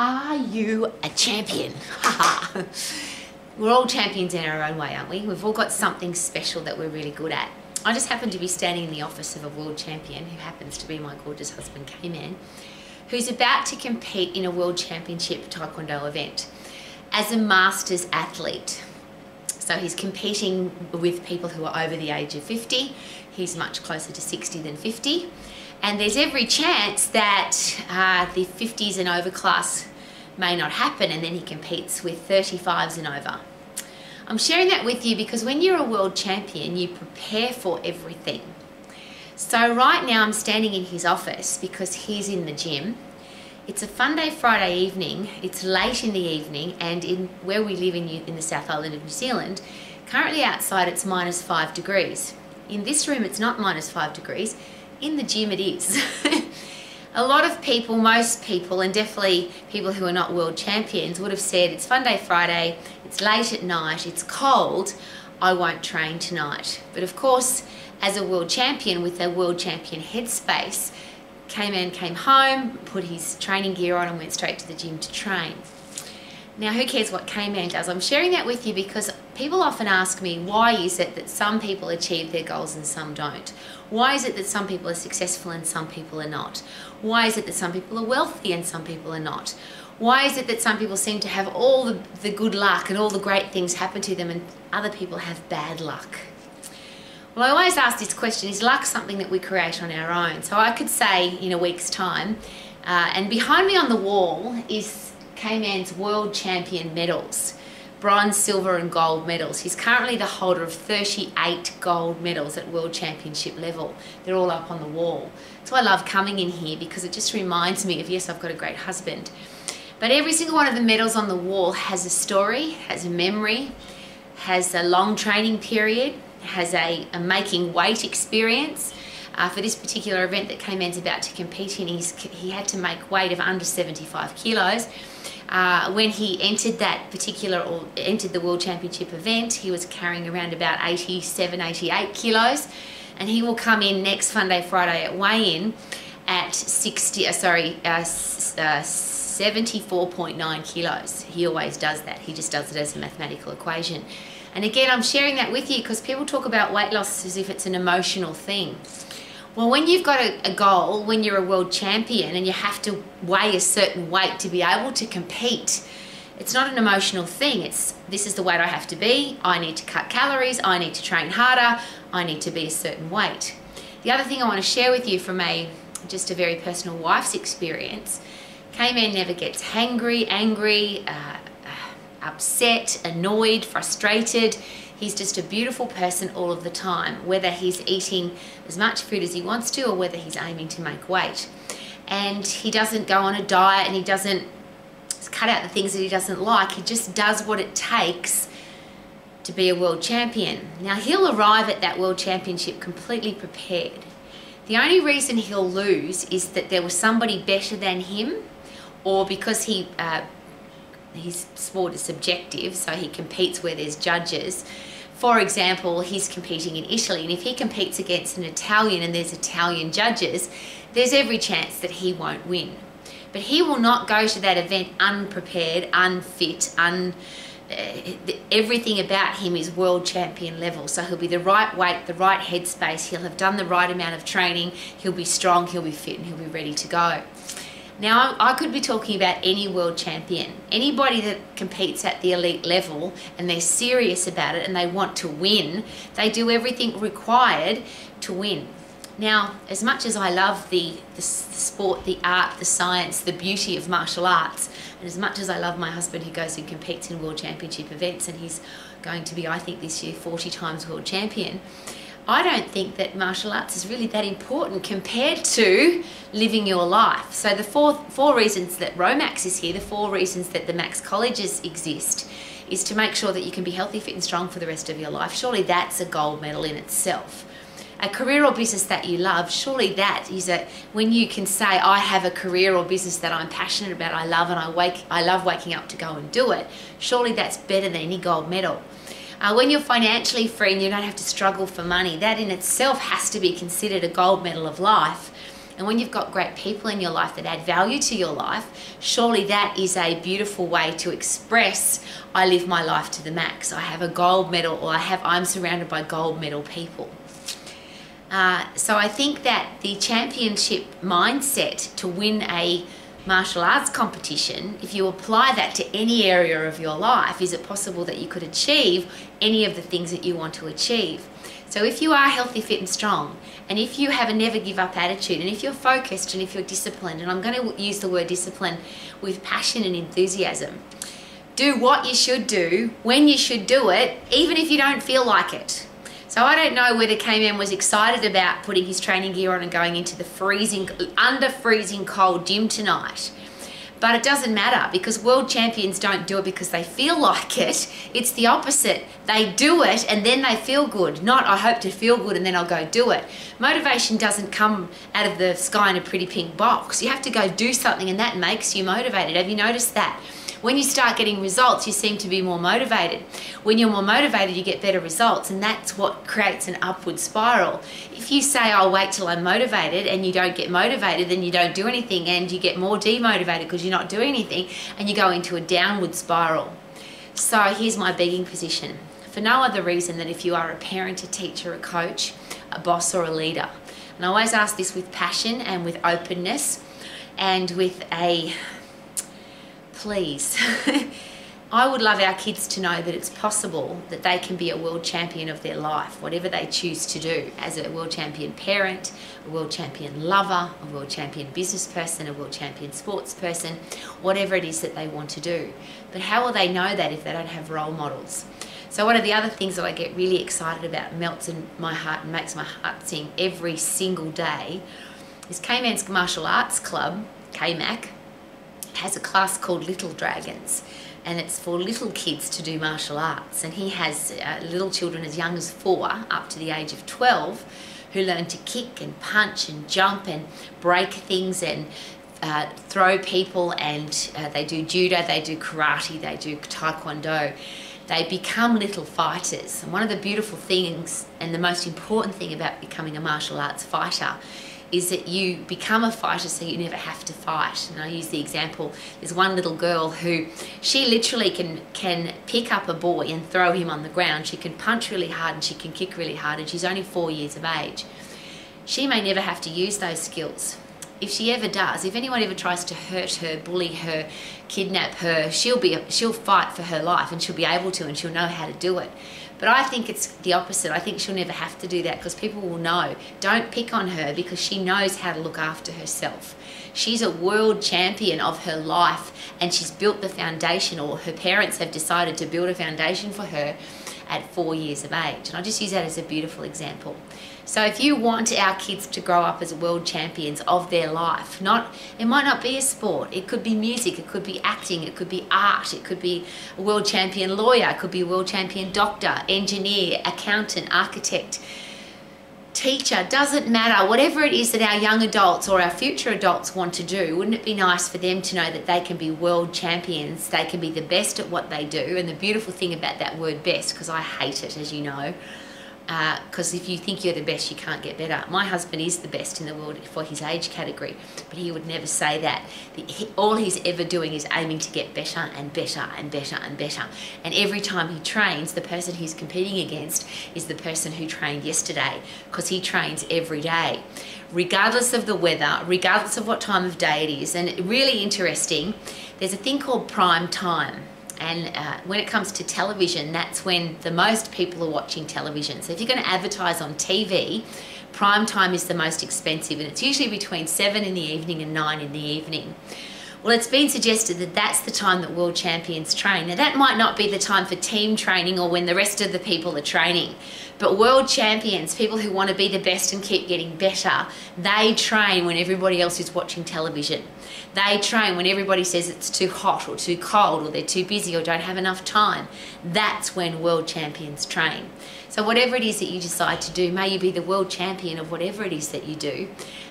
Are you a champion? We're all champions in our own way, aren't we? We've all got something special that we're really good at. I just happen to be standing in the office of a world champion who happens to be my gorgeous husband, K-Man, who's about to compete in a world championship taekwondo event as a masters athlete. So he's competing with people who are over the age of 50. He's much closer to 60 than 50. And there's every chance that the 50s and over class may not happen, and then he competes with 35s and over. I'm sharing that with you because when you're a world champion, you prepare for everything. So right now I'm standing in his office because he's in the gym. It's a fun day Friday evening, it's late in the evening, and in where we live in the South Island of New Zealand, currently outside it's -5 degrees. In this room it's not -5 degrees, in the gym it is. A lot of people, most people, and definitely people who are not world champions would have said, it's fun day Friday, it's late at night, it's cold, I won't train tonight. But of course, as a world champion with a world champion headspace, K-Man came home, put his training gear on and went straight to the gym to train. Now, who cares what K-Man does? I'm sharing that with you because people often ask me, why is it that some people achieve their goals and some don't? Why is it that some people are successful and some people are not? Why is it that some people are wealthy and some people are not? Why is it that some people seem to have all the good luck and all the great things happen to them and other people have bad luck? Well, I always ask this question, is luck something that we create on our own? So I could say in a week's time, and behind me on the wall is K-Man's world champion medals, bronze, silver and gold medals. He's currently the holder of 38 gold medals at world championship level. They're all up on the wall. So I love coming in here because it just reminds me of, yes, I've got a great husband. But every single one of the medals on the wall has a story, has a memory, has a long training period, has a making weight experience. For this particular event that K-Man's about to compete in, he had to make weight of under 75 kilos. When he entered entered the World Championship event, he was carrying around about 87, 88 kilos, and he will come in next Fun Day Friday at weigh-in at 74.9 kilos. He always does that. He just does it as a mathematical equation. And again, I'm sharing that with you because people talk about weight loss as if it's an emotional thing. Well, when you've got a goal, when you're a world champion and you have to weigh a certain weight to be able to compete, it's not an emotional thing. It's, this is the weight I have to be, I need to cut calories, I need to train harder, I need to be a certain weight. The other thing I want to share with you from just a very personal wife's experience, K-Man never gets hangry, angry, upset, annoyed, frustrated. He's just a beautiful person all of the time, whether he's eating as much food as he wants to or whether he's aiming to make weight. And he doesn't go on a diet and he doesn't cut out the things that he doesn't like. He just does what it takes to be a world champion. Now, he'll arrive at that world championship completely prepared. The only reason he'll lose is that there was somebody better than him, or because his sport is subjective, so he competes where there's judges. For example, he's competing in Italy, and if he competes against an Italian and there's Italian judges, there's every chance that he won't win. But he will not go to that event unprepared, unfit, everything about him is world champion level. So he'll be the right weight, the right headspace, he'll have done the right amount of training, he'll be strong, he'll be fit, and he'll be ready to go. Now, I could be talking about any world champion, anybody that competes at the elite level and they're serious about it and they want to win, they do everything required to win. Now, as much as I love the sport, the art, the science, the beauty of martial arts, and as much as I love my husband who goes and competes in world championship events, and he's going to be, I think this year, 40 times world champion, I don't think that martial arts is really that important compared to living your life. So the four reasons that Romax is here, the 4 reasons that the Max colleges exist, is to make sure that you can be healthy, fit and strong for the rest of your life. Surely that's a gold medal in itself. A career or business that you love, surely that is when you can say, I have a career or business that I'm passionate about, I love, and I love waking up to go and do it, surely that's better than any gold medal. When you're financially free and you don't have to struggle for money, that in itself has to be considered a gold medal of life. And when you've got great people in your life that add value to your life, surely that is a beautiful way to express, I live my life to the max. I have a gold medal, or I'm surrounded by gold medal people. So I think that the championship mindset to win a martial arts competition, if you apply that to any area of your life, is it possible that you could achieve any of the things that you want to achieve? So if you are healthy, fit and strong, and if you have a never give up attitude, and if you're focused, and if you're disciplined, and I'm going to use the word discipline with passion and enthusiasm, do what you should do, when you should do it, even if you don't feel like it. So I don't know whether K-Man was excited about putting his training gear on and going into the under freezing cold gym tonight. But it doesn't matter, because world champions don't do it because they feel like it. It's the opposite. They do it and then they feel good. Not, I hope to feel good and then I'll go do it. Motivation doesn't come out of the sky in a pretty pink box. You have to go do something, and that makes you motivated. Have you noticed that? When you start getting results, you seem to be more motivated. When you're more motivated, you get better results, and that's what creates an upward spiral. If you say, I'll wait till I'm motivated, and you don't get motivated, then you don't do anything, and you get more demotivated because you're not doing anything, and you go into a downward spiral. So here's my begging position. For no other reason than if you are a parent, a teacher, a coach, a boss, or a leader. And I always ask this with passion and with openness and with a please. I would love our kids to know that it's possible that they can be a world champion of their life, whatever they choose to do, as a world champion parent, a world champion lover, a world champion business person, a world champion sports person, whatever it is that they want to do. But how will they know that if they don't have role models? So one of the other things that I get really excited about, melts in my heart and makes my heart sing every single day, is K-Man's Martial Arts Club, KMAC, has a class called Little Dragons, and it's for little kids to do martial arts, and he has little children as young as 4 up to the age of 12 who learn to kick and punch and jump and break things and throw people, and they do judo, they do karate, they do taekwondo. They become little fighters. And one of the beautiful things and the most important thing about becoming a martial arts fighter is that you become a fighter so you never have to fight. And I use the example, there's one little girl who, she literally can pick up a boy and throw him on the ground. She can punch really hard and she can kick really hard, and she's only 4 years of age. She may never have to use those skills. If she ever does, if anyone ever tries to hurt her, bully her, kidnap her, she'll fight for her life, and she'll be able to, and she'll know how to do it. But I think it's the opposite. I think she'll never have to do that, because people will know. Don't pick on her, because she knows how to look after herself. She's a world champion of her life, and she's built the foundation, or her parents have decided to build a foundation for her at 4 years of age. And I just use that as a beautiful example. So if you want our kids to grow up as world champions of their life, it might not be a sport, it could be music, it could be acting, it could be art, it could be a world champion lawyer, it could be a world champion doctor, engineer, accountant, architect, teacher, doesn't matter. Whatever it is that our young adults or our future adults want to do, wouldn't it be nice for them to know that they can be world champions, they can be the best at what they do? And the beautiful thing about that word best, because I hate it, as you know, because if you think you're the best, you can't get better. My husband is the best in the world for his age category, but he would never say that. All he's ever doing is aiming to get better and better and better and better. And every time he trains, the person he's competing against is the person who trained yesterday, because he trains every day, regardless of the weather, regardless of what time of day it is. And really interesting, there's a thing called prime time. And when it comes to television, that's when the most people are watching television. So if you're going to advertise on TV, prime time is the most expensive, and it's usually between 7 in the evening and 9 in the evening. Well, it's been suggested that that's the time that world champions train. Now, that might not be the time for team training or when the rest of the people are training, but world champions, people who want to be the best and keep getting better, they train when everybody else is watching television. They train when everybody says it's too hot or too cold, or they're too busy or don't have enough time. That's when world champions train. So whatever it is that you decide to do, may you be the world champion of whatever it is that you do.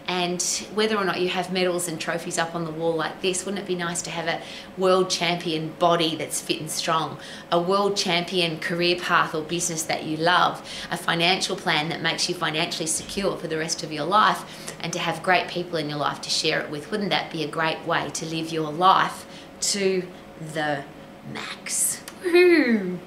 And whether or not you have medals and trophies up on the wall like this, wouldn't it be nice to have a world champion body that's fit and strong, a world champion career path or business that you love, a financial plan that makes you financially secure for the rest of your life, and to have great people in your life to share it with? Wouldn't that be a great way to live your life to the max? Woohoo!